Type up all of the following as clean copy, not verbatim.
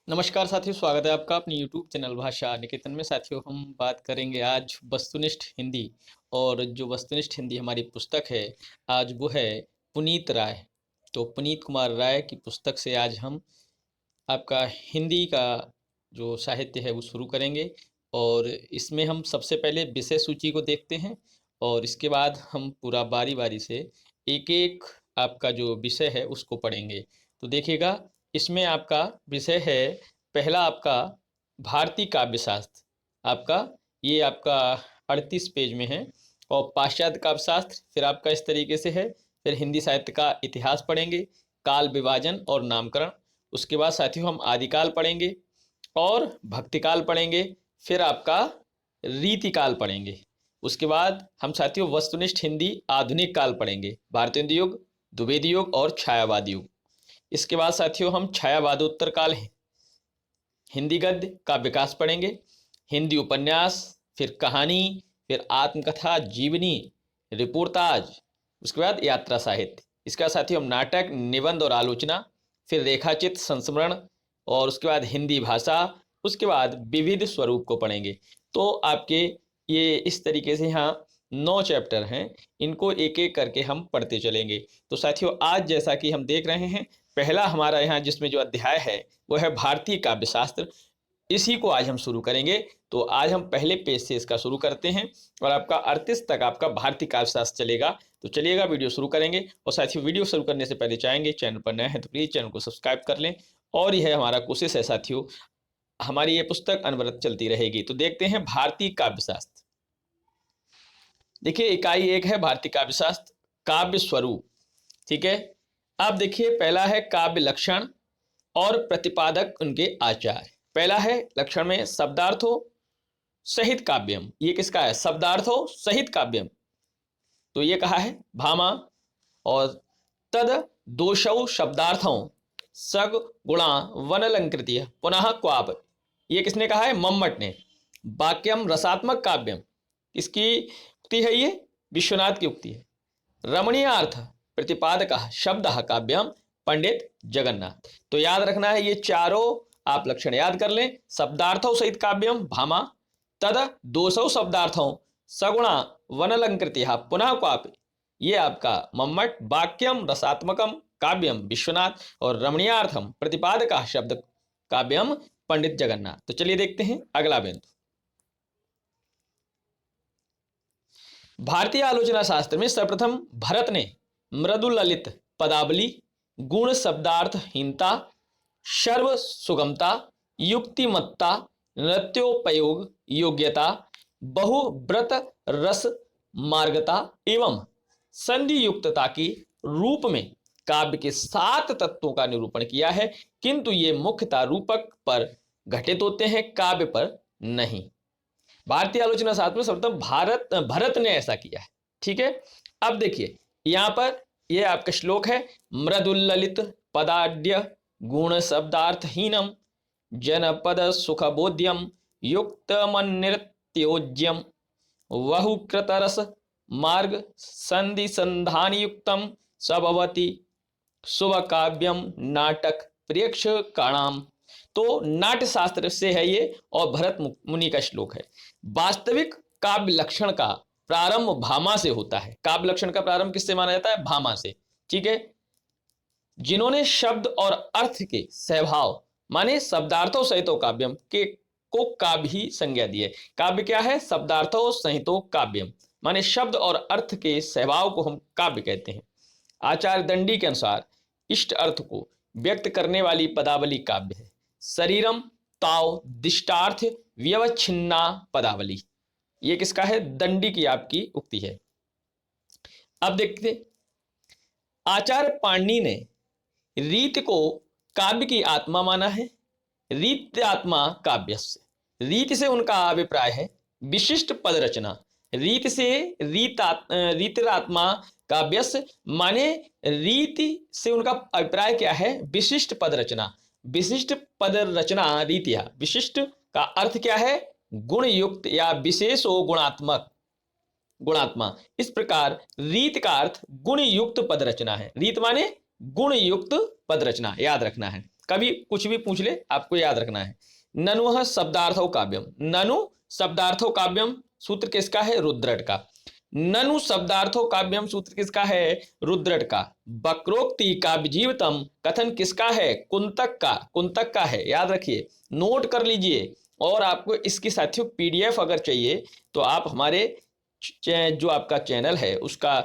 नमस्कार साथियों, स्वागत है आपका अपनी यूट्यूब चैनल भाषा निकेतन में। साथियों, हम बात करेंगे आज वस्तुनिष्ठ हिंदी। और जो वस्तुनिष्ठ हिंदी हमारी पुस्तक है आज वो है पुनीत राय। तो पुनीत कुमार राय की पुस्तक से आज हम आपका हिंदी का जो साहित्य है वो शुरू करेंगे। और इसमें हम सबसे पहले विषय सूची को देखते हैं और इसके बाद हम पूरा बारी बारी से एक एक आपका जो विषय है उसको पढ़ेंगे। तो देखिएगा, इसमें आपका विषय है पहला आपका भारतीय काव्यशास्त्र। आपका ये आपका 38 पेज में है। और पाश्चात्य काव्यशास्त्र फिर आपका इस तरीके से है। फिर हिंदी साहित्य का इतिहास पढ़ेंगे, काल विभाजन और नामकरण। उसके बाद साथियों हम आदिकाल पढ़ेंगे और भक्तिकाल पढ़ेंगे। फिर आपका रीतिकाल पढ़ेंगे। उसके बाद हम साथियों वस्तुनिष्ठ हिंदी आधुनिक काल पढ़ेंगे, भारतेंदु युग, द्विवेदी युग और छायावादी युग। इसके बाद साथियों हम छायावादोत्तर काल हिंदी गद्य का विकास पढ़ेंगे, हिंदी उपन्यास, फिर कहानी, फिर आत्मकथा, जीवनी, रिपोर्टाज। उसके बाद यात्रा साहित्य। इसका साथियों हम नाटक, निबंध और आलोचना, फिर रेखाचित्र, संस्मरण और उसके बाद हिंदी भाषा। उसके बाद विविध स्वरूप को पढ़ेंगे। तो आपके ये इस तरीके से यहाँ 9 चैप्टर हैं, इनको एक एक करके हम पढ़ते चलेंगे। तो साथियों आज जैसा कि हम देख रहे हैं, पहला हमारा यहाँ जिसमें जो अध्याय है वो है भारतीय काव्यशास्त्र। इसी को आज हम शुरू करेंगे। तो आज हम पहले पेज से इसका शुरू करते हैं और आपका 38 तक आपका भारतीय काव्यशास्त्र चलेगा। तो चलिएगा वीडियो शुरू करेंगे। और साथियों वीडियो शुरू करने से पहले चाहेंगे चैनल पर नए हैं तो प्लीज़ चैनल को सब्सक्राइब कर लें। और यह हमारा कोशिश है साथियों, हमारी ये पुस्तक अनवरत चलती रहेगी। तो देखते हैं भारतीय काव्यशास्त्र। देखिए इकाई 1 है भारतीय काव्यशास्त्र, काव्य स्वरूप। ठीक है, अब देखिए पहला है काव्य लक्षण और प्रतिपादक उनके आचार्य। पहला है लक्षण में शब्दार्थों सहित काव्यम। ये किसका है? शब्दार्थों सहित काव्यम। तो ये कहा है भामा। और तद दोषौ शब्दार्थों सग गुणा वनलंकृत्य पुनः क्वाप। ये किसने कहा है? मम्मट ने। वाक्यम रसात्मक काव्यम, इसकी उक्ति है, ये विश्वनाथ की उक्ति है। रमणीय अर्थ प्रतिपादक शब्द काव्यम पंडित जगन्नाथ। तो याद रखना है ये चारों आप लक्षण याद कर लें। शब्दार्थों सहित काव्यम भामा, तद दोषौ शब्दार्थों सगुणा वनलंकृत्य पुनः क्वापि, ये आपका मम्मट। वाक्यम रसात्मकम काव्यम विश्वनाथ और रमणीयार्थम प्रतिपादक शब्द काव्यम पंडित जगन्नाथ। तो चलिए देखते हैं अगला बिंदु। भारतीय आलोचना शास्त्र में सर्वप्रथम भरत ने मृदु ललित पदावली, गुण शब्दार्थहीनता, सर्व सुगमता, युक्तिमत्ता, नृत्योपयोग योग्यता, बहुव्रत रस मार्गता एवं संधि युक्तता की रूप में काव्य के 7 तत्वों का निरूपण किया है। किंतु ये मुख्यतः रूपक पर घटित होते हैं, काव्य पर नहीं। भारतीय आलोचना शास्त्र में सर्वप्रथम भरत ने ऐसा किया है। ठीक है, अब देखिए यहां पर यह आपका श्लोक है। मृदुललित पदाड्य गुण शब्दार्थहीनम जनपद सुखबोध्यम युक्तमन्यत्योज्यम बहुकृतरस मार्ग संधि संधान युक्तम सबवती शुभ काव्यम नाटक प्रेक्ष काणाम। तो नाट्य शास्त्र से है ये और भरत मुनि का श्लोक है। वास्तविक काव्य लक्षण का प्रारंभ भामा से होता है। काव्य लक्षण का प्रारंभ किससे माना जाता है? भामा से। ठीक है, जिन्होंने शब्द और अर्थ के सहभाव माने शब्दार्थों सहितो काव्यम के को काव्य ही संज्ञा दी है। काव्य क्या है? शब्दार्थों सहितो काव्यम माने शब्द और अर्थ के सहभाव को हम काव्य कहते हैं। आचार्य दंडी के अनुसार इष्ट अर्थ को व्यक्त करने वाली पदावली काव्य है। शरीरम ताव दिष्टार्थ व्यवच्छिन्ना पदावली, ये किसका है? दंडी की आपकी उक्ति है। अब देखते, आचार्य पाणिनि ने रीत को काव्य की आत्मा माना है। रीत आत्मा काव्य से, रीत से उनका अभिप्राय है विशिष्ट पद रचना। रीत से रीतरात्मा काव्यस्य माने रीति से उनका अभिप्राय क्या है? विशिष्ट पद रचना। विशिष्ट पद रचना रीतिया, विशिष्ट का अर्थ क्या है? गुण युक्त या विशेष हो गुणात्मक, गुणात्मा। इस प्रकार रीत का अर्थ गुण युक्त पद रचना है। रीत माने गुण युक्त पद रचना, याद रखना है। कभी कुछ भी पूछ ले, आपको याद रखना है। ननुः शब्दार्थो काव्यम, ननु शब्दार्थो काव्यम सूत्र किसका है? रुद्रट का। ननु शब्दार्थो काव्यम सूत्र किसका है? रुद्रट का। वक्रोक्ति काव्य जीवितम कथन किसका है? कुंतक का, कुंतक का है, याद रखिए, नोट कर लीजिए। और आपको इसकी साथियों पीडीएफ अगर चाहिए तो आप हमारे जो आपका चैनल है उसका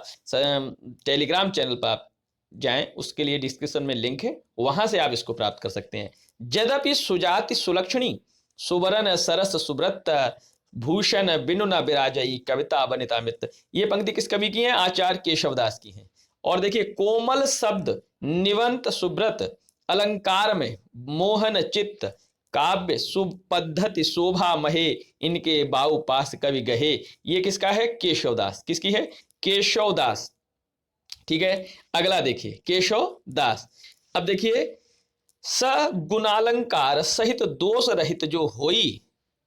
टेलीग्राम चैनल पर आप जाएं, उसके लिए डिस्क्रिप्शन में लिंक है, वहां से आप इसको प्राप्त कर सकते हैं। यद्यपि सुजाति सुलक्षणी सुवरन सरस सुब्रत भूषण बिनु न विराजई कविता वनिता मित्र, ये पंक्ति किस कवि की है? आचार्य केशवदास की है। और देखिए, कोमल शब्द निवंत सुब्रत अलंकार में मोहन चित्त काव्य शुभ पद्धति शोभा महे इनके बाऊ पास कवि गहे, ये किसका है? केशवदास। किसकी है? केशवदास। ठीक है, अगला देखिए केशव दास। अब देखिए, स गुणालंकार सहित दोष रहित जो होई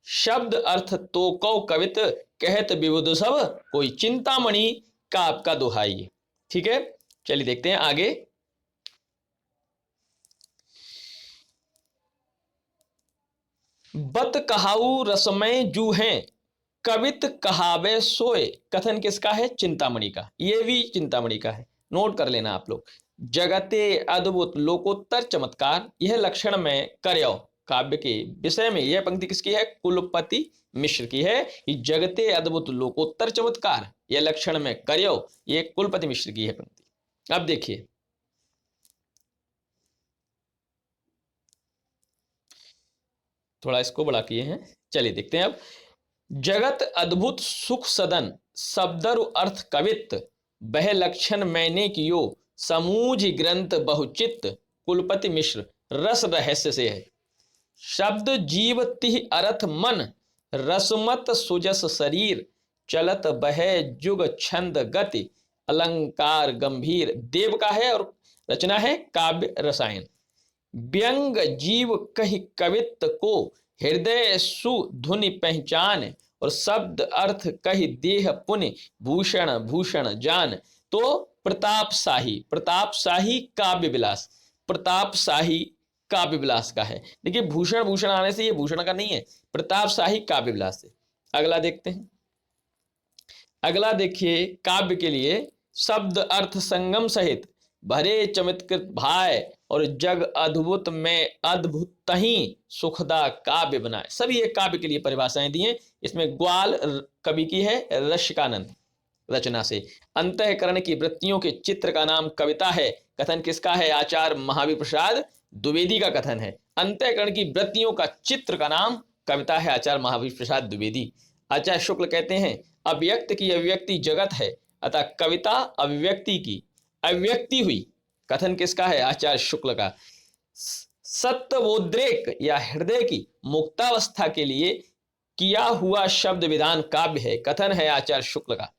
शब्द अर्थ तो कौ कवित कहत विबुध सब कोई चिंतामणि का आपका दोहाई। ठीक है, चलिए देखते हैं आगे। बत कहाऊ रसमय जू हैं कवित कहावे सोए, कथन किसका है? चिंतामणि का। ये भी चिंतामणि का है, नोट कर लेना आप लोग। जगते अद्भुत लोकोत्तर चमत्कार यह लक्षण में कर्यो, काव्य के विषय में यह पंक्ति किसकी है? कुलपति मिश्र की है। कि जगते अद्भुत लोकोत्तर चमत्कार यह लक्षण में कर्यो, ये कुलपति मिश्र की है पंक्ति। अब देखिए, थोड़ा इसको बड़ा किए हैं, चलिए देखते हैं अब। जगत अद्भुत सुख सदन शब्दरु अर्थ कवित बह लक्षण मैंने कियो समूझ ग्रंथ बहुचित कुलपति मिश्र रस रहस्य से है। शब्द जीव तिह अर्थ मन रसमत सुजस शरीर चलत बह जुग छंद गति अलंकार गंभीर, देव का है और रचना है काव्य रसायन। व्यंग जीव कहि कवित्व को हृदय सुधुनि पहचान और शब्द अर्थ कहि देह पुण्य भूषण भूषण जान। तो प्रतापशाही, प्रतापशाही काव्य विलास, प्रतापशाही काव्य विलास का है। देखिए, भूषण भूषण आने से ये भूषण का नहीं है, प्रतापशाही काव्य विलास से। अगला देखते हैं। अगला देखिए, काव्य के लिए शब्द अर्थ संगम सहित भरे चमत्कृत भाय और जग अद्भुत में अद्भुत ही सुखदा काव्य बनाए, सभी ये काव्य के लिए परिभाषाएं दी हैं। इसमें ग्वाल कवि की है रसिकानंद रचना से। अंतःकरण की वृत्तियों के चित्र का नाम कविता है, कथन किसका है? आचार्य महावीर प्रसाद द्विवेदी का कथन है। अंतःकरण की वृत्तियों का चित्र का नाम कविता है, आचार्य महावीर प्रसाद द्विवेदी। आचार्य शुक्ल कहते हैं, अव्यक्त की अभिव्यक्ति जगत है, अतः कविता अभिव्यक्ति की अभिव्यक्ति हुई, कथन किसका है? आचार्य शुक्ल का। सत्वोद्रेक या हृदय की मुक्तावस्था के लिए किया हुआ शब्द विधान काव्य है, कथन है आचार्य शुक्ल का।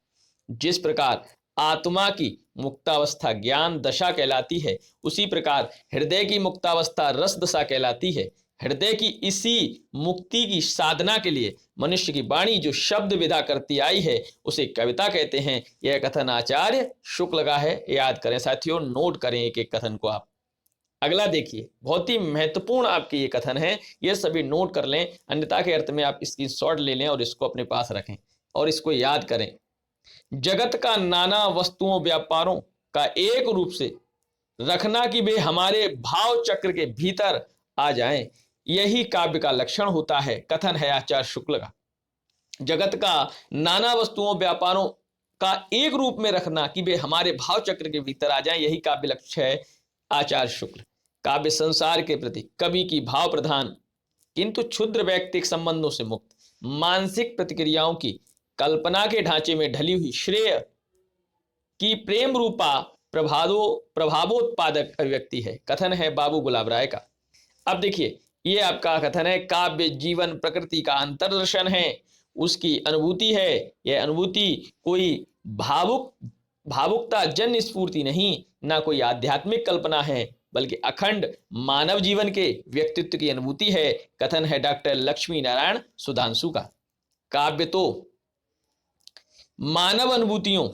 जिस प्रकार आत्मा की मुक्तावस्था ज्ञान दशा कहलाती है, उसी प्रकार हृदय की मुक्तावस्था रस दशा कहलाती है। हृदय की इसी मुक्ति की साधना के लिए मनुष्य की वाणी जो शब्द विधा करती आई है उसे कविता कहते हैं। यह कथन आचार्य शुक्ल का है, याद करें साथियों, नोट करें एक एक कथन को आप। अगला देखिए, बहुत ही महत्वपूर्ण आपके ये कथन है, ये सभी नोट कर लें, अन्यथा के अर्थ में आप इसकी शॉर्ट ले लें और इसको अपने पास रखें और इसको याद करें। जगत का नाना वस्तुओं व्यापारों का एक रूप से रखना कि वे हमारे भाव चक्र के भीतर आ जाएं, यही काव्य का लक्षण होता है, कथन है आचार्य शुक्ल का। जगत का नाना वस्तुओं व्यापारों का एक रूप में रखना कि वे हमारे भाव चक्र के भीतर आ जाएं, यही काव्य लक्ष्य है आचार्य शुक्ल। काव्य संसार के प्रति कवि की भाव प्रधान किंतु क्षुद्र वैयक्तिक संबंधों से मुक्त मानसिक प्रतिक्रियाओं की कल्पना के ढांचे में ढली हुई श्रेय की प्रेम रूपा प्रभावोत्पादक अभिव्यक्ति है, कथन है बाबू गुलाब राय का। अब देखिए, ये आपका कथन है, काव्य जीवन प्रकृति का अंतर्दर्शन है, उसकी अनुभूति है। यह अनुभूति कोई भावुकता जन्य स्फूर्ति नहीं, ना कोई आध्यात्मिक कल्पना है, बल्कि अखंड मानव जीवन के व्यक्तित्व की अनुभूति है, कथन है डॉक्टर लक्ष्मी नारायण सुधांशु का। काव्य तो मानव अनुभूतियों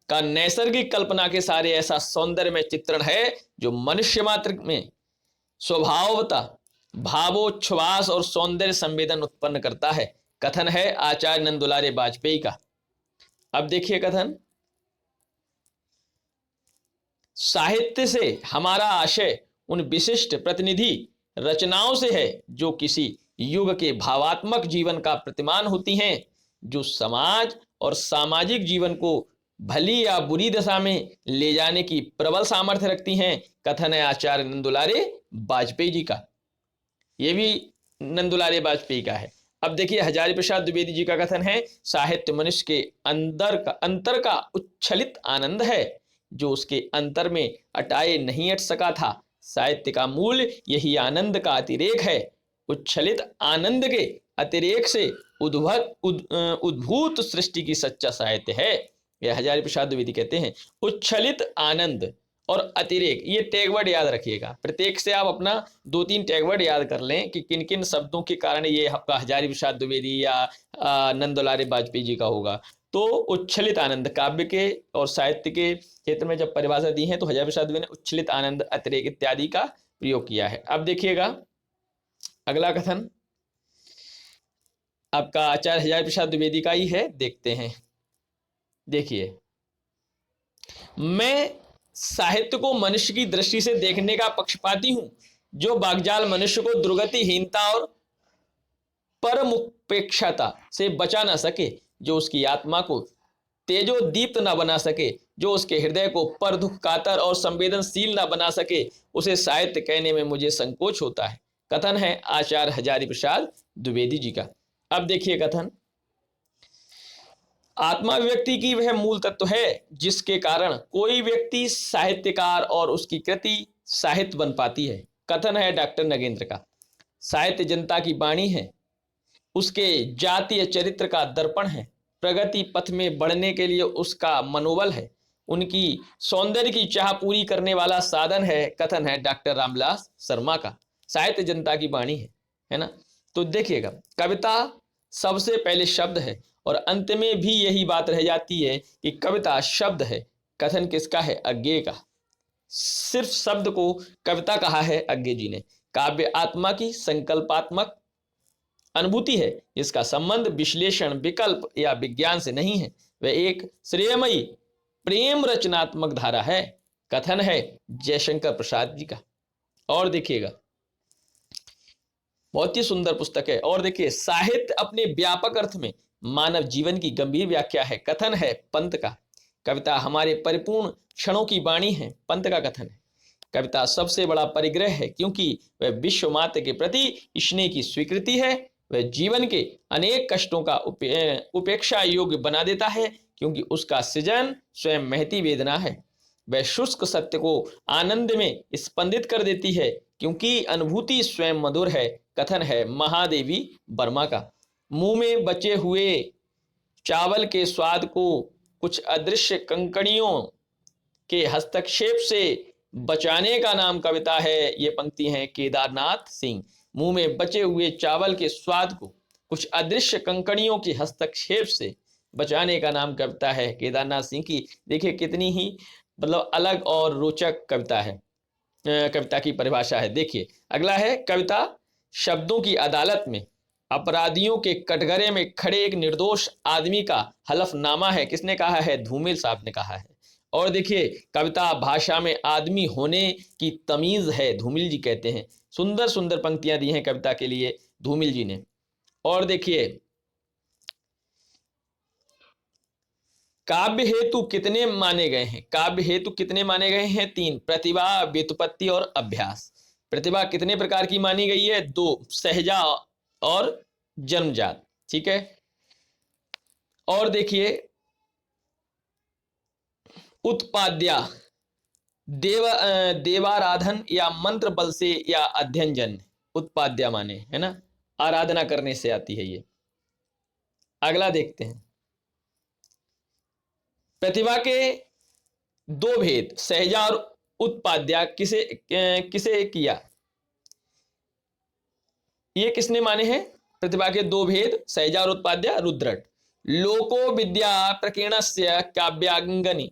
का नैसर्गिक कल्पना के सारे ऐसा सौंदर्य में चित्रण है जो मनुष्य मात्र में स्वभावतः भावोच्छ्वास और सौंदर्य संवेदन उत्पन्न करता है। कथन है आचार्य नंद दुलारे वाजपेयी का। अब देखिए कथन, साहित्य से हमारा आशय उन विशिष्ट प्रतिनिधि रचनाओं से है जो किसी युग के भावात्मक जीवन का प्रतिमान होती हैं, जो समाज और सामाजिक जीवन को भली या बुरी दशा में ले जाने की प्रबल सामर्थ्य रखती हैं। कथन है आचार्य नंद दुलारे वाजपेयी जी का। ये भी नंद दुलारे वाजपेयी का है। अब देखिए हजारी प्रसाद द्विवेदी जी का कथन है, साहित्य मनुष्य के अंतर का उच्छलित आनंद है, जो उसके अंतर में अटाए नहीं अट सका था। साहित्य का मूल यही आनंद का अतिरेक है। उच्छलित आनंद के अतिरेक से उद्भूत सृष्टि की सच्चा साहित्य है। यह हजारी प्रसाद द्विवेदी कहते हैं। उच्छलित आनंद और अतिरेक, ये टैगवर्ड याद रखिएगा। प्रत्येक से आप अपना 2-3 टैगवर्ड याद कर लें कि किन किन शब्दों के कारण ये आपका हजारी प्रसाद द्विवेदी या नंद दुलारे वाजपेयी जी का होगा। तो उच्छलित आनंद, काव्य के और साहित्य के क्षेत्र में जब परिभाषा दी है तो हजारी प्रसाद द्विवेदी ने उच्छलित आनंद, अतिरेक इत्यादि का प्रयोग किया है। अब देखिएगा अगला कथन आपका आचार्य हजारी प्रसाद द्विवेदी का ही है, देखते हैं। देखिए, मैं साहित्य को मनुष्य की दृष्टि से देखने का पक्षपाती हूं, जो बागजाल मनुष्य को दुर्गतिहीनता और परमुपेक्षता से बचा ना सके, जो उसकी आत्मा को तेजोदीप्त ना बना सके, जो उसके हृदय को पर दुख कातर और संवेदनशील ना बना सके, उसे साहित्य कहने में मुझे संकोच होता है। कथन है आचार्य हजारी प्रसाद द्विवेदी जी का। अब देखिए कथन, आत्मा व्यक्ति की वह मूल तत्व है जिसके कारण कोई व्यक्ति साहित्यकार और उसकी कृति साहित्य बन पाती है। कथन है डॉक्टर नगेंद्र का। साहित्य जनता की वाणी है, उसके जातीय चरित्र का दर्पण है, प्रगति पथ में बढ़ने के लिए उसका मनोबल है, उनकी सौंदर्य की चाह पूरी करने वाला साधन है। कथन है डॉक्टर रामविलास शर्मा का। साहित्य जनता की वाणी है ना। तो देखिएगा, कविता सबसे पहले शब्द है और अंत में भी यही बात रह जाती है कि कविता शब्द है। कथन किसका है? अज्ञेय का। सिर्फ शब्द को कविता कहा है अज्ञेय जी ने। काव्य आत्मा की संकल्पात्मक अनुभूति है, इसका संबंध विश्लेषण, विकल्प या विज्ञान से नहीं है। वह एक श्रेयमयी प्रेम रचनात्मक धारा है। कथन है जयशंकर प्रसाद जी का। और देखिएगा, बहुत ही सुंदर पुस्तक है। और देखिए, साहित्य अपने व्यापक अर्थ में मानव जीवन की गंभीर व्याख्या है। कथन है पंत का। कविता हमारे परिपूर्ण क्षणों की वाणी है। पंत का कथन है, कविता सबसे बड़ा परिग्रह है क्योंकि वह विश्व मात्र के प्रति स्नेह की स्वीकृति है। वह जीवन के अनेक कष्टों का उपेक्षा योग्य बना देता है क्योंकि उसका सृजन स्वयं महती वेदना है। वह शुष्क सत्य को आनंद में स्पंदित कर देती है क्योंकि अनुभूति स्वयं मधुर है। कथन है महादेवी वर्मा का। मुंह में बचे हुए चावल के स्वाद को कुछ अदृश्य कंकड़ियों के हस्तक्षेप से बचाने का नाम कविता है। ये पंक्ति है केदारनाथ सिंह। मुंह में बचे हुए चावल के स्वाद को कुछ अदृश्य कंकड़ियों के हस्तक्षेप से बचाने का नाम कविता है केदारनाथ सिंह की। देखिए कितनी ही मतलब अलग और रोचक कविता है, कविता की परिभाषा है। देखिए अगला है, कविता शब्दों की अदालत में अपराधियों के कटघरे में खड़े एक निर्दोष आदमी का हलफनामा है। किसने कहा है? धूमिल साहब ने कहा है। और देखिए, कविता भाषा में आदमी होने की तमीज है, धूमिल जी कहते हैं। सुंदर सुंदर पंक्तियां दी हैं कविता के लिए धूमिल जी ने। और देखिए, काव्य हेतु कितने माने गए हैं? काव्य हेतु कितने माने गए हैं? 3। प्रतिभा, व्युत्पत्ति और अभ्यास। प्रतिभा कितने प्रकार की मानी गई है? 2, सहजा और जन्मजात। ठीक है। और देखिए, उत्पाद्या देवाराधन या मंत्र बल से या अध्ययन जन्य। उत्पाद्या माने है ना, आराधना करने से आती है ये। अगला देखते हैं, प्रतिभा के 2 भेद सहजा और उत्पाद्या किसे किया? ये किसने माने हैं? प्रतिभा के 2 भेद सहजा और उत्पाद्या रुद्रट। लोको विद्या प्रकीर्णस्य काव्यांगनी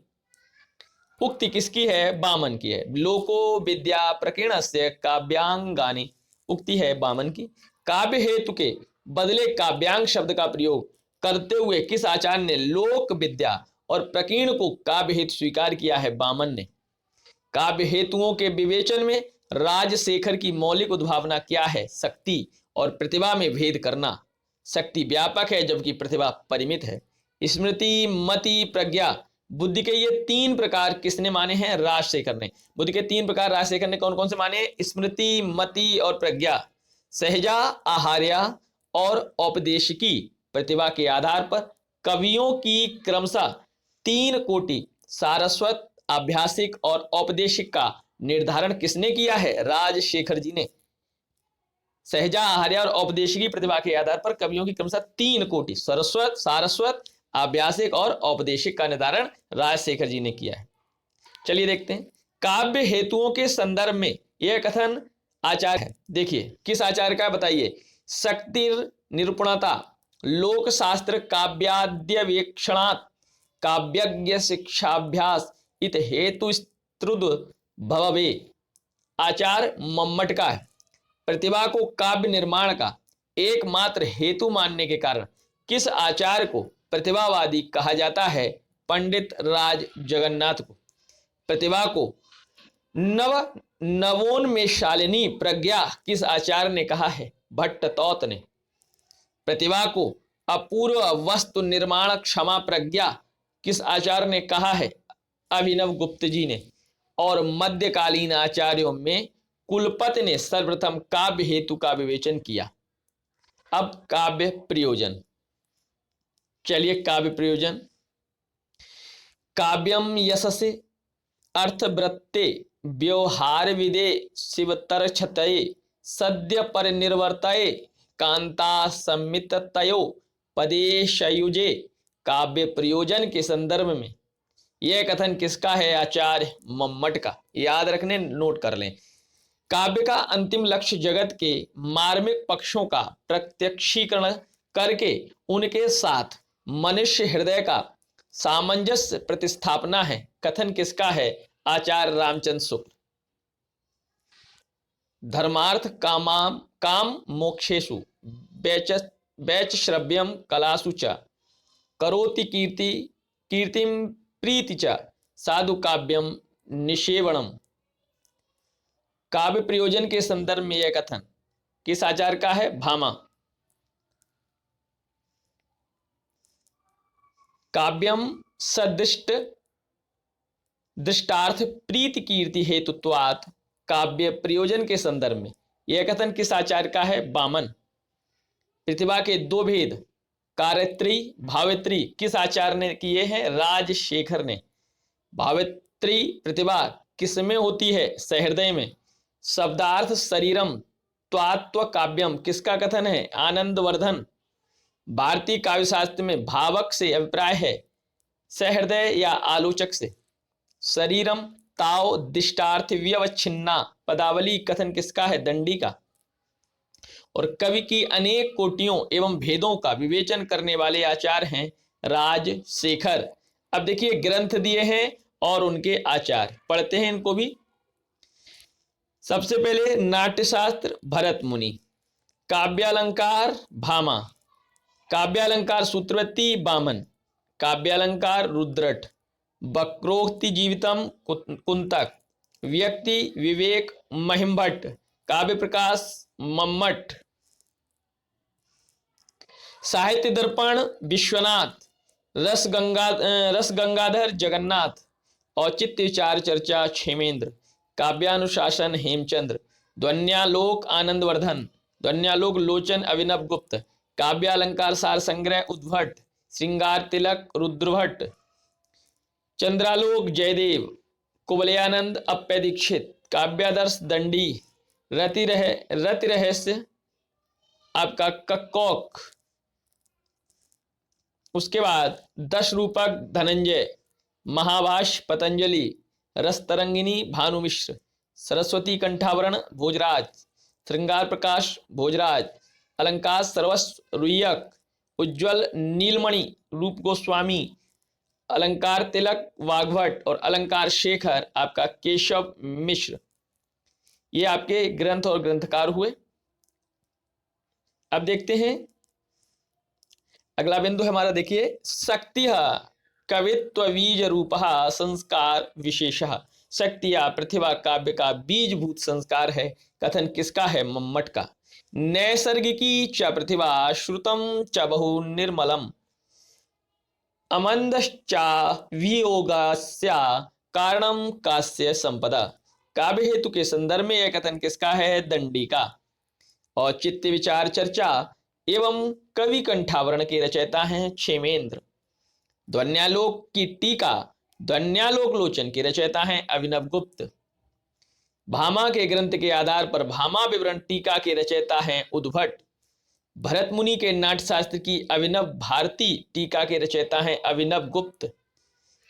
उक्ति किसकी है? वामन की है। लोको विद्या प्रकीर्णस्य काव्यांगानि, उक्ति है वामन की। काव्य हेतु के बदले काव्यांग शब्द का प्रयोग करते हुए किस आचार्य ने लोक विद्या और प्रकीर्ण को काव्य हेतु स्वीकार किया है? वामन ने। काव्य हेतुओं के विवेचन में राजशेखर की मौलिक उद्भावना क्या है? शक्ति और प्रतिभा में भेद करना। शक्ति व्यापक है जबकि प्रतिभा परिमित है। स्मृति, मति, प्रज्ञा, बुद्धि के ये तीन प्रकार किसने माने हैं? राजशेखर ने। बुद्धि के तीन प्रकार राजशेखर ने कौन कौन से माने? स्मृति, मति और प्रज्ञा। सहजा, आहार्या और औपदेशिकी प्रतिभा के आधार पर कवियों की क्रमशः तीन कोटि सारस्वत, आभ्यासिक और औपदेशिक का निर्धारण किसने किया है? राजशेखर जी ने। सहजा, आहार्या और औपदेशिकी प्रतिभा के आधार पर कवियों की क्रमशः तीन कोटि सारस्वत, आभ्यासिक और औपदेशिक का निर्धारण राजशेखर जी ने किया है। चलिए देखते हैं। काव्य हेतुओं के संदर्भ में यह कथन आचार्य है, देखिए किस आचार्य का बताइए? शक्ति निरूपणता, लोक शास्त्र काव्याद्यवेक्षणात्, काव्यज्ञ शिक्षाभ्यास इत हेतु स्तुद भववे। आचार्य मम्मट का है। प्रतिभा को काव्य निर्माण का एकमात्र हेतु मानने के कारण किस आचार्य को प्रतिभावादी कहा जाता है? पंडित राज जगन्नाथ को। प्रतिभा को नवोन्मेषालिनी प्रज्ञा किस आचार्य ने कहा है? भट्टतौत ने। प्रतिभा को अपूर्व वस्तु निर्माण क्षमा प्रज्ञा किस आचार्य ने कहा है? अभिनव गुप्त जी ने। और मध्यकालीन आचार्यों में कुलपति ने सर्वप्रथम काव्य हेतु का विवेचन किया। अब काव्य प्रयोजन, चलिए काव्य प्रयोजन। काव्यम यशसे अर्थवृत्ते व्यवहार विदे शिवतरक्षतये सद्य परिनिर्वर्तये कांता सम्मिततयो पदेशयुजे। काव्य प्रयोजन के संदर्भ में यह कथन किसका है? आचार्य मम्मट का। याद रखने, नोट कर लें। काव्य का अंतिम लक्ष्य जगत के मार्मिक पक्षों का प्रत्यक्षीकरण करके उनके साथ मनुष्य हृदय का सामंजस्य प्रतिस्थापना है। कथन किसका है? आचार्य रामचंद्र शुक्ल। धर्मार्थ काम मोक्षेषु वैचश्रव्यम कलासु च करोति कीर्तिम प्रीति च साधु काव्यम निषेवणम। काव्य प्रयोजन के संदर्भ में यह कथन किस आचार्य का है? भामा। काव्यम सदृष्ट दृष्टार्थ प्रीति कीर्ति हेतुत्वात्। काव्य प्रयोजन के संदर्भ में यह कथन किस आचार्य का है? वामन। प्रतिभा के दो भेद कार्यत्री भावित्री किस आचार्य ने किए हैं? राजशेखर ने। भावित्री प्रतिभा किसमें होती है? सहृदय में। शब्दार्थ शरीरम त्वात्व काव्यम किसका कथन है? आनंदवर्धन। भारतीय काव्यशास्त्र में भावक से अभिप्राय है सहृदय या आलोचक से। शरीरम ताव दिष्टार्थ व्यवच्छिन्ना पदावली कथन किसका है? दंडी का। और कवि की अनेक कोटियों एवं भेदों का विवेचन करने वाले आचार्य हैं राजशेखर। अब देखिए ग्रंथ दिए हैं और उनके आचार्य, पढ़ते हैं इनको भी। सबसे पहले नाट्यशास्त्र भरत मुनि, काव्यालंकार भामा, काव्यालंकार सूत्रवती वामन, काव्यालंकार रुद्रट, वक्रोक्ति जीवितम कुंतक, व्यक्ति विवेक महिमभट्ट, काव्य प्रकाश मम्मट, साहित्य दर्पण विश्वनाथ, रस गंगाधर जगन्नाथ, औचित्य विचार चर्चा क्षेमेंद्र, काव्यानुशासन हेमचंद्र, ध्वन्यालोक आनंदवर्धन, ध्वन्यालोक लोचन अभिनव गुप्त, काव्यालंकार सार संग्रह उद्भट, श्रृंगार तिलक रुद्रभट्ट, चंद्रालोक जयदेव, कुवलयानंद अप्पय दीक्षित, काव्यादर्श दंडी, रति रहस्य आपका कक्कौक, उसके बाद 10 रूपक धनंजय, महाभाष्य पतंजलि, रसतरंगिनी भानु मिश्र, सरस्वती कंठावरण भोजराज, श्रृंगार प्रकाश भोजराज, अलंकार सर्वस्व रुय्यक, उज्ज्वल नीलमणि रूप गोस्वामी, अलंकार तिलक वाग्भट और अलंकार शेखर आपका केशव मिश्र, ये आपके ग्रंथ और ग्रंथकार हुए। अब देखते हैं अगला बिंदु है हमारा, देखिए शक्ति कवित्व बीज रूप संस्कार विशेष। शक्ति या प्रतिभा काव्य का बीजभूत संस्कार है। कथन किसका है? मम्मट का। नैसर्गिकी च प्रतिभा श्रुतम च बहु निर्मलम अमंदश्चा वियोगास्या कारणम कास्य संपदा। काव्य हेतु के संदर्भ में यह कथन किसका है? दंडी का। और चित्त विचार चर्चा एवं कवि कंठावरण के रचयिता हैं क्षेमेंद्र। ध्वन्यालोक की टीका ध्वन्यालोक लोचन के रचयिता हैं अभिनव गुप्त। भामा के ग्रंथ के आधार पर भामा विवरण टीका के रचयिता हैं उद्भट। भरत मुनि के नाट्यशास्त्र की अभिनव भारती टीका के रचयिता हैं अभिनव गुप्त।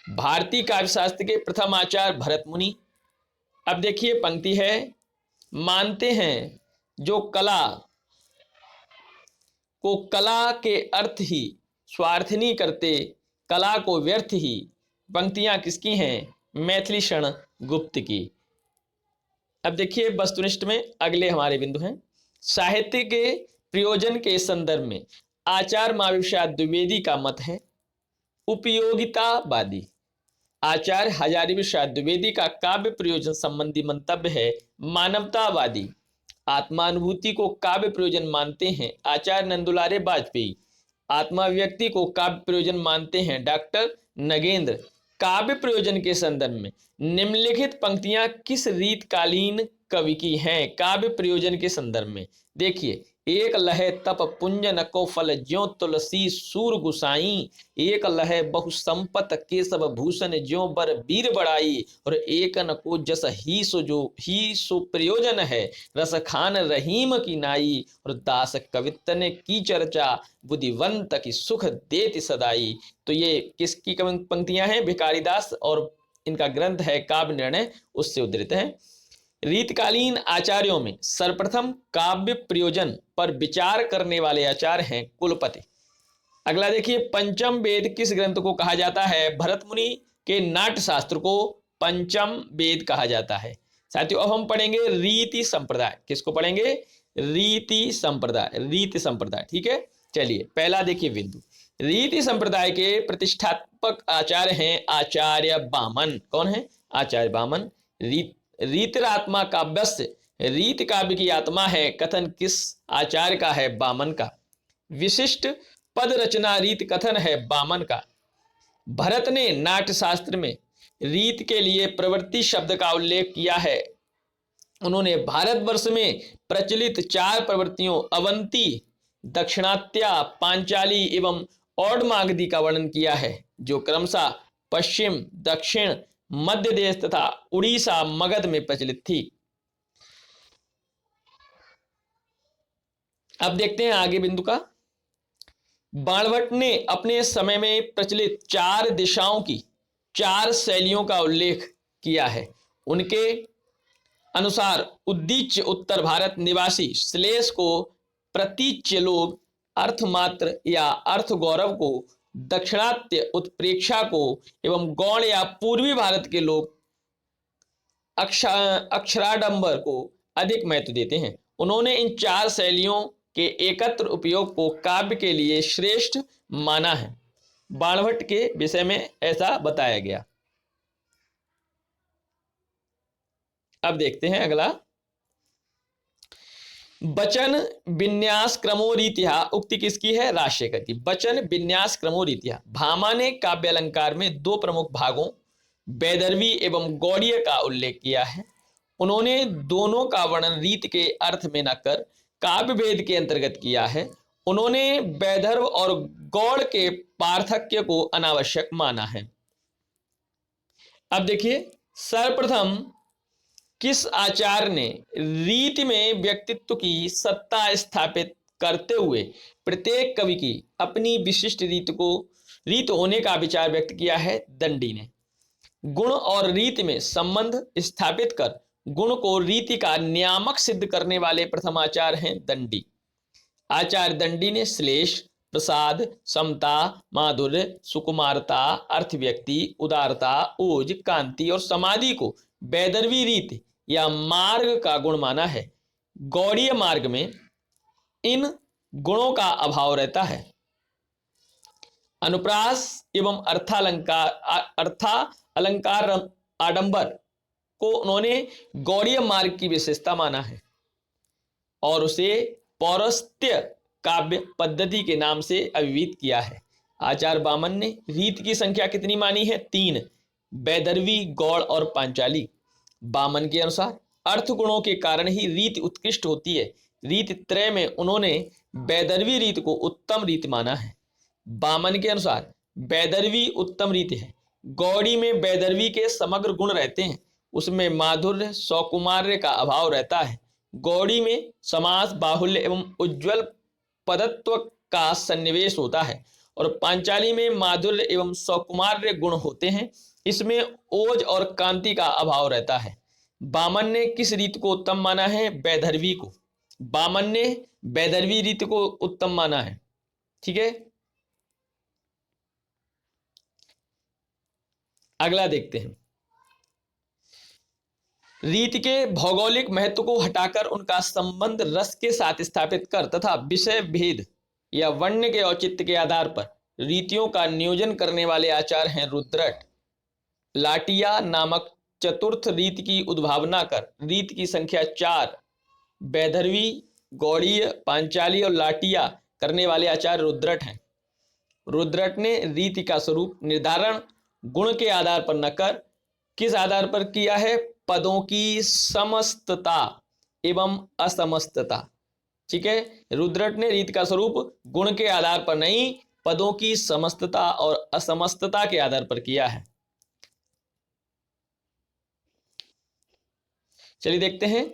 भारतीय काव्यशास्त्र के प्रथम आचार्य भरत मुनि। अब देखिए पंक्ति है, मानते हैं जो कला को कला के अर्थ ही स्वार्थनी करते, कला को व्यर्थ ही। पंक्तियां किसकी हैं? मैथिली शरण गुप्त की। अब देखिए वस्तुनिष्ठ में अगले हमारे बिंदु हैं। साहित्य के प्रयोजन के संदर्भ में आचार्य महाविशाल द्विवेदी का मत है उपयोगितावादी। आचार्य हजारी प्रसाद द्विवेदी का काव्य प्रयोजन संबंधी मंतव्य है मानवतावादी। आत्मानुभूति को काव्य प्रयोजन मानते हैं आचार्य नंदुलारे वाजपेयी। आत्माव्यक्ति को काव्य प्रयोजन मानते हैं डॉक्टर नगेंद्र। काव्य प्रयोजन के संदर्भ में निम्नलिखित पंक्तियां किस रीतकालीन कवि की हैं? काव्य प्रयोजन के संदर्भ में देखिए, एक लहे तप पुंज नको फल ज्यों तुलसी सूर गुसाई, एक लहे बहु संपत केशव भूषण ज्यों बर वीर बड़ाई, और एक नको जस ही सो प्रयोजन है रस खान रहीम की नाई, और दास कवित्त ने की चर्चा बुद्धिवंत की सुख देति सदाई। तो ये किसकी पंक्तियां हैं? भिखारीदास, और इनका ग्रंथ है काव्य निर्णय, उससे उद्धृत है। रीतकालीन आचार्यों में सर्वप्रथम काव्य प्रयोजन पर विचार करने वाले आचार्य हैं कुलपति। अगला देखिए, पंचम वेद किस ग्रंथ को कहा जाता है? भरत मुनि के नाट्य शास्त्र को पंचम वेद कहा जाता है। साथियों अब हम पढ़ेंगे रीति संप्रदाय। किसको पढ़ेंगे? रीति संप्रदाय। रीति संप्रदाय, ठीक है। चलिए पहला देखिए बिंदु, रीति संप्रदाय के प्रतिष्ठापक आचार्य हैं आचार्य वामन। कौन है? आचार्य वामन। रीतिरात्मा काव्यस्य, रीत काव्य की आत्मा है। कथन किस आचार्य का है? वामन का। विशिष्ट पद रचना रीत कथन है वामन का। भरत ने नाट्य शास्त्र में रीत के लिए प्रवृत्ति शब्द का उल्लेख किया है। उन्होंने भारतवर्ष में प्रचलित 4 प्रवृत्तियों अवंती, दक्षिणात्या, पांचाली एवं औडमागधी का वर्णन किया है, जो क्रमशः पश्चिम, दक्षिण, मध्य देश तथा उड़ीसा, मगध में प्रचलित थी। अब देखते हैं आगे बिंदु का। बाणभट्ट ने अपने समय में प्रचलित 4 दिशाओं की 4 शैलियों का उल्लेख किया है। उनके अनुसार उद्दीच्य उत्तर भारत निवासी श्लेष को प्रतीच्य लोग, अर्थमात्र या अर्थ गौरव को, दक्षिणात्य उत्प्रेक्षा को एवं गौड़ या पूर्वी भारत के लोग अक्षराडंबर को अधिक महत्व देते हैं। उन्होंने इन 4 शैलियों के एकत्र उपयोग को काव्य के लिए श्रेष्ठ माना है। बाणभट्ट के विषय में ऐसा बताया गया। अब देखते हैं अगला, वचन विन्यास क्रमो रीत्या उक्ति किसकी है? राजशेखर की। वचन विन्यास क्रमो रीत्या। भामा ने काव्य अलंकार में 2 प्रमुख भागों वैदर्भी एवं गौड़ीय का उल्लेख किया है। उन्होंने दोनों का वर्णन रीत के अर्थ में न कर काव्य भेद के अंतर्गत किया है। उन्होंने वैदर्भ और गौड़ के पार्थक्य को अनावश्यक माना है। अब देखिए, सर्वप्रथम किस आचार्य ने रीति में व्यक्तित्व की सत्ता स्थापित करते हुए प्रत्येक कवि की अपनी विशिष्ट रीत होने का विचार व्यक्त किया है? दंडी ने। गुण और रीति में संबंध स्थापित कर गुण को रीति का नियामक सिद्ध करने वाले प्रथम आचार्य हैं दंडी। आचार्य दंडी ने श्लेष, प्रसाद, समता, माधुर्य, सुकुमारता, अर्थव्यक्ति, उदारता, ओज, कांति और समाधि को वैदर्भी रीत या मार्ग का गुण माना है। गौड़ीय मार्ग में इन गुणों का अभाव रहता है। अनुप्रास एवं अर्था अलंकार आडंबर को उन्होंने गौड़ीय मार्ग की विशेषता माना है और उसे पौरस्त्य काव्य पद्धति के नाम से अभिहित किया है। आचार्य बामन ने रीत की संख्या कितनी मानी है? 3, वैदर्भी, गौड़ और पांचाली। बामन के अनुसार अर्थ गुणों के कारण ही रीत उत्कृष्ट होती है। रीत त्रय में उन्होंने वैदर्भी रीत को उत्तम रीत माना है। बामन के अनुसार वैदर्भी उत्तम रीत है। गौड़ी में वैदर्भी के समग्र गुण रहते हैं, उसमें माधुर्य, सौकुमार्य का अभाव रहता है। गौड़ी में समास, बाहुल्य एवं उज्ज्वल पदत्व का सन्निवेश होता है और पांचाली में माधुर्य एवं सौकुमार्य गुण होते हैं, इसमें ओज और कांति का अभाव रहता है। बामन ने किस रीत को उत्तम माना है? वैदर्भी को। बामन ने वैदर्भी रीत को उत्तम माना है। ठीक है, अगला देखते हैं। रीत के भौगोलिक महत्व को हटाकर उनका संबंध रस के साथ स्थापित कर तथा विषय भेद या वर्ण के औचित्य के आधार पर रीतियों का नियोजन करने वाले आचार्य हैं रुद्रट। लाटिया नामक चतुर्थ रीत की उद्भावना कर रीत की संख्या 4, वैदर्भी, गौड़ीय, पांचाली और लाटिया करने वाले आचार्य रुद्रट हैं। रुद्रट ने रीति का स्वरूप निर्धारण गुण के आधार पर न कर किस आधार पर किया है? पदों की समस्तता एवं असमस्तता। ठीक है, रुद्रट ने रीत का स्वरूप गुण के आधार पर नहीं, पदों की समस्तता और असमस्तता के आधार पर किया है। चलिए देखते हैं।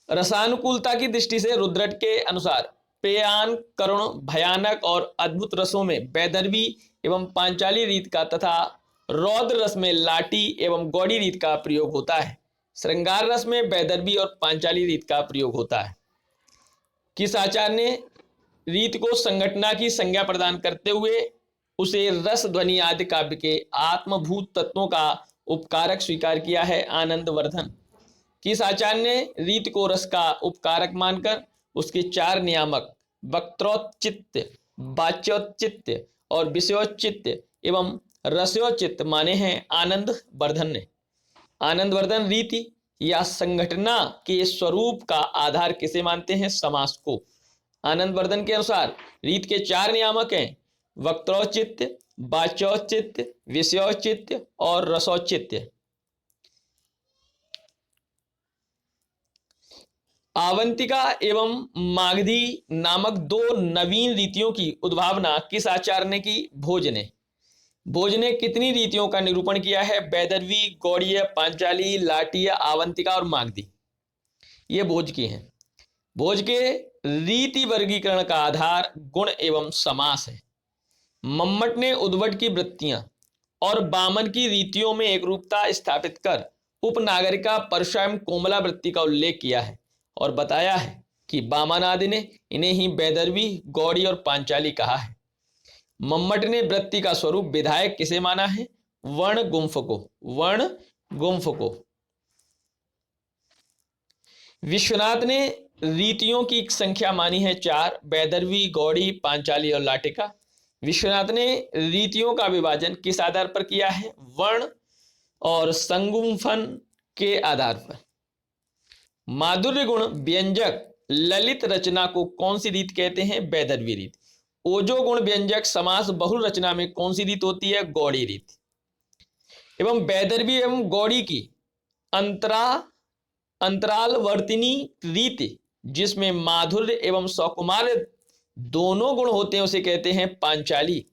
रसानुकूलता की दृष्टि से रुद्रट के अनुसार पेयान, करुण, भयानक और अद्भुत रसों में वैदर्भी एवं पांचाली रीत का तथा रौद्र रस में लाटी एवं गौड़ी रीत का प्रयोग होता है। श्रृंगार रस में वैदर्भी और पांचाली रीत का प्रयोग होता है। किस आचार्य ने रीत को संघटना की संज्ञा प्रदान करते हुए उसे रस, ध्वनि आदि काव्य के आत्मभूत तत्वों का उपकारक स्वीकार किया है? आनंदवर्धन। किस आचार्य ने रीत को रस का उपकारक मानकर उसके 4 नियामक वक्त्रोचित्य, वाच्योचित्य और विषयोचित्य एवं रसोचित्त माने हैं? आनंदवर्धन ने। आनंदवर्धन रीति या संघटना के स्वरूप का आधार किसे मानते हैं? समास को। आनंदवर्धन के अनुसार रीत के 4 नियामक हैं वक्त्रोचित्य, वाच्योचित्य, विषयोचित्य और रसोचित्य। आवंतिका एवं मागधी नामक 2 नवीन रीतियों की उद्भावना किस आचार्य ने की? भोज ने। भोज ने कितनी रीतियों का निरूपण किया है? वैदर्भी, गौड़ीय, पांचाली, लाटीय, आवंतिका और मागधी। ये भोज की हैं। भोज के रीति वर्गीकरण का आधार गुण एवं समास है। मम्मट ने उद्भट की वृत्तियां और बामन की रीतियों में एकरूपता स्थापित कर उपनागरिका, परशा एवं कोमला वृत्ति का उल्लेख किया है और बताया है कि बामन आदि ने इन्हें ही वैदर्भी, गौड़ी और पांचाली कहा है। मम्मट ने वृत्ति का स्वरूप विधायक किसे माना है? वर्ण गुंफ को। वर्ण गुंफ को। विश्वनाथ ने रीतियों की संख्या मानी है 4, वैदर्भी, गौड़ी, पांचाली और लाटिका। विश्वनाथ ने रीतियों का विभाजन किस आधार पर किया है? वर्ण और संगुंफन के आधार पर। माधुर्य गुण व्यंजक ललित रचना को कौन सी रीत कहते हैं? वैदर्भी रीत। ओजो गुण व्यंजक समास बहुल रचना में कौन सी रीत होती है? गौड़ी रीत। एवं वैदर्भी एवं गौड़ी की अंतरालवर्तिनी रीति जिसमें माधुर्य एवं सौकुमार्य दोनों गुण होते हैं उसे कहते हैं पांचाली।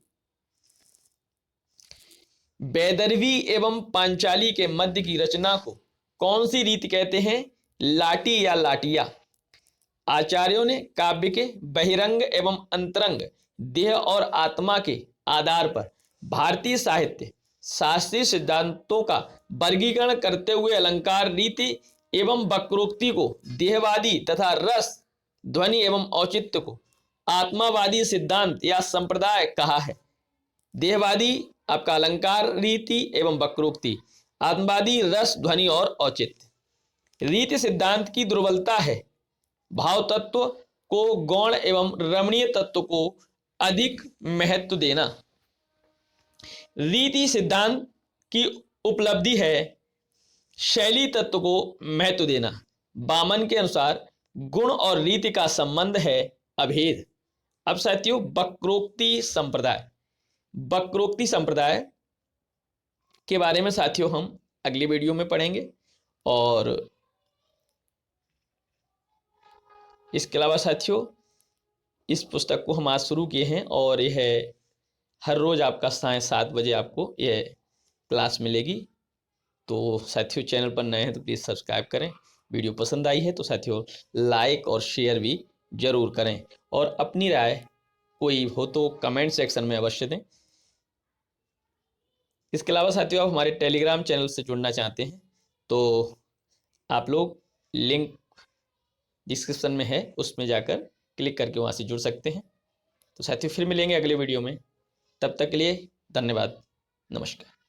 वैदर्भी एवं पांचाली के मध्य की रचना को कौन सी रीति कहते हैं? लाटी या लाटिया। आचार्यों ने काव्य के बहिरंग एवं अंतरंग, देह और आत्मा के आधार पर भारतीय साहित्य शास्त्रीय सिद्धांतों का वर्गीकरण करते हुए अलंकार रीति एवं वक्रोक्ति को, देहवादी तथा रस, ध्वनि एवं औचित्य को आत्मावादी सिद्धांत या संप्रदाय कहा है? देहवादी आपका अलंकार रीति एवं वक्रोक्ति, आत्मवादी रस ध्वनि और औचित्य। रीति सिद्धांत की दुर्बलता है भाव तत्व को गौण एवं रमणीय तत्व को अधिक महत्व देना। रीति सिद्धांत की उपलब्धि है शैली तत्व को महत्व देना। बामन के अनुसार गुण और रीति का संबंध है अभेद। अब साथियों वक्रोक्ति संप्रदाय, वक्रोक्ति संप्रदाय के बारे में साथियों हम अगली वीडियो में पढ़ेंगे। और इसके अलावा साथियों इस पुस्तक को हम आज शुरू किए हैं और यह हर रोज आपका साढ़े 7 बजे आपको यह क्लास मिलेगी। तो साथियों चैनल पर नए हैं तो प्लीज़ सब्सक्राइब करें। वीडियो पसंद आई है तो साथियों लाइक और शेयर भी जरूर करें और अपनी राय कोई हो तो कमेंट सेक्शन में अवश्य दें। इसके अलावा साथियों आप हमारे टेलीग्राम चैनल से जुड़ना चाहते हैं तो आप लोग लिंक डिस्क्रिप्शन में है, उसमें जाकर क्लिक करके वहाँ से जुड़ सकते हैं। तो साथियों फिर मिलेंगे अगले वीडियो में, तब तक के लिए धन्यवाद, नमस्कार।